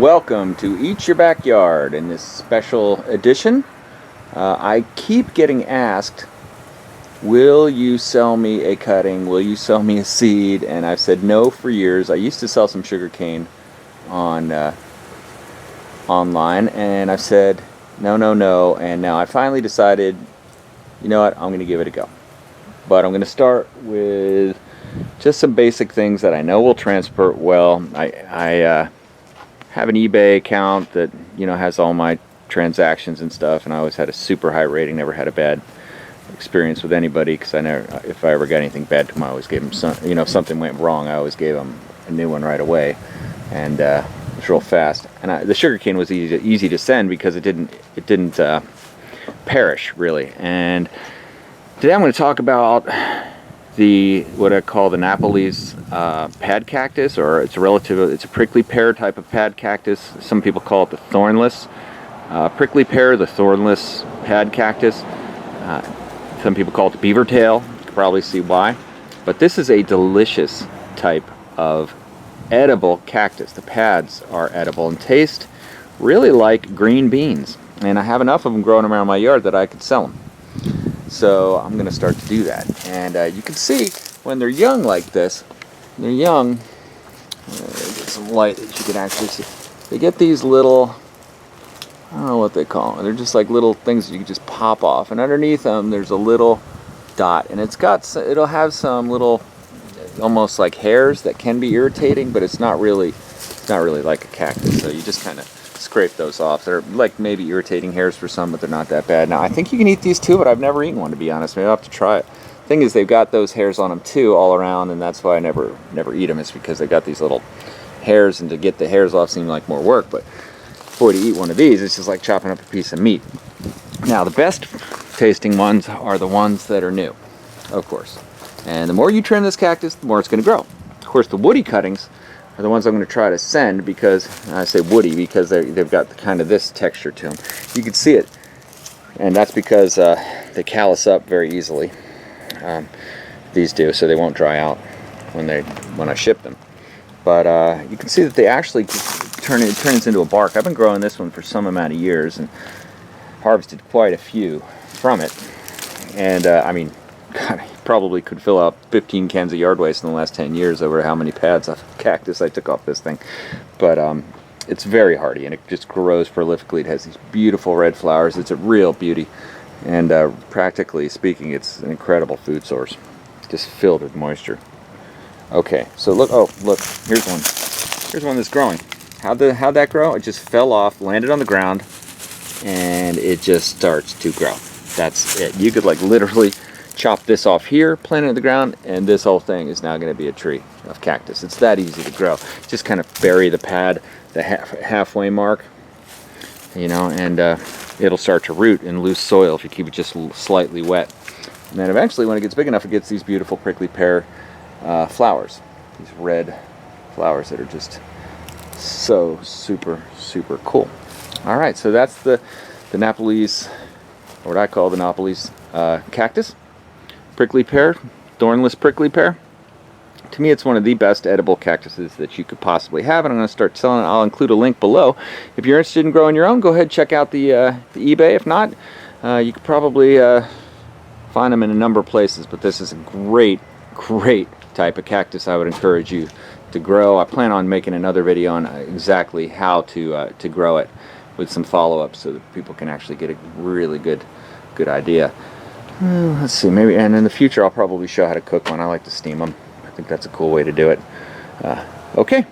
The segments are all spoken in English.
Welcome to Eat Your Backyard in this special edition. I keep getting asked, will you sell me a cutting? Will you sell me a seed? And I've said no for years. I used to sell some sugarcane on online, and I've said no, and now I finally decided, you know what, I'm going to give it a go. But I'm going to start with just some basic things that I know will transport well. I have an eBay account that, you know, has all my transactions and stuff, and I always had a super high rating, never had a bad experience with anybody, because I never, if I ever got anything bad to them, I always gave them some, you know, if something went wrong, I always gave them a new one right away, and it was real fast. And the sugarcane was easy to send because it didn't perish really. And today I'm going to talk about what I call the Nepalese pad cactus, or it's a prickly pear type of pad cactus. Some people call it the thornless prickly pear, the thornless pad cactus. Some people call it the beaver tail. You can probably see why. But this is a delicious type of edible cactus. The pads are edible and taste really like green beans. And I have enough of them growing around my yard that I could sell them. So I'm going to start to do that. And you can see when they're young like this, they're young, get some light that you can actually see. They get these little, I don't know what they call them. They're just like little things that you can just pop off. And underneath them, there's a little dot. And it'll have some little, almost like hairs that can be irritating, but it's not really like a cactus. So you just kind of scrape those off. They're like maybe irritating hairs for some, but they're not that bad. Now I think you can eat these too, but I've never eaten one, to be honest. Maybe I'll have to try it. Thing is, they've got those hairs on them too all around, and that's why I never eat them. It's because they got these little hairs, and to get the hairs off seemed like more work. But boy, to eat one of these, it's just like chopping up a piece of meat. Now the best tasting ones are the ones that are new, of course. And the more you trim this cactus, the more it's going to grow. Of course, the woody cuttings are the ones I'm going to try to send, because I say woody because they've got kind of this texture to them. You can see it, and that's because they callus up very easily. These do, so they won't dry out when I ship them. But you can see that they actually turns into a bark. I've been growing this one for some amount of years and harvested quite a few from it. And I mean, God, I probably could fill out 15 cans of yard waste in the last 10 years over how many pads of cactus I took off this thing. But it's very hardy, and it just grows prolifically. It has these beautiful red flowers. It's a real beauty. And practically speaking, it's an incredible food source. It's just filled with moisture. Okay, so look, here's one. Here's one that's growing. How'd that grow? It just fell off, landed on the ground, and it just starts to grow. That's it. You could like literally chop this off here, plant it in the ground, and this whole thing is now going to be a tree of cactus. It's that easy to grow. Just kind of bury the pad, the halfway mark, you know, and it'll start to root in loose soil if you keep it just slightly wet. And then eventually, when it gets big enough, it gets these beautiful prickly pear flowers. These red flowers that are just so super cool. All right, so that's the Nepalese, or what I call the Nepalese cactus. Prickly pear, thornless prickly pear. To me, it's one of the best edible cactuses that you could possibly have, and I'm going to start selling it. I'll include a link below. If you're interested in growing your own, go ahead and check out the eBay. If not, you could probably find them in a number of places, but this is a great type of cactus I would encourage you to grow. I plan on making another video on exactly how to grow it with some follow-ups so that people can actually get a really good idea. Let's see, maybe, and in the future I'll probably show how to cook one. I like to steam them. I think that's a cool way to do it. Okay,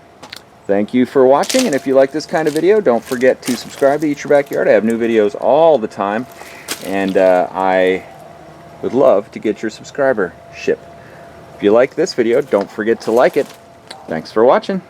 thank you for watching, and if you like this kind of video, don't forget to subscribe to Eat Your Backyard. I have new videos all the time, and I would love to get your subscribership. If you like this video, don't forget to like it. Thanks for watching.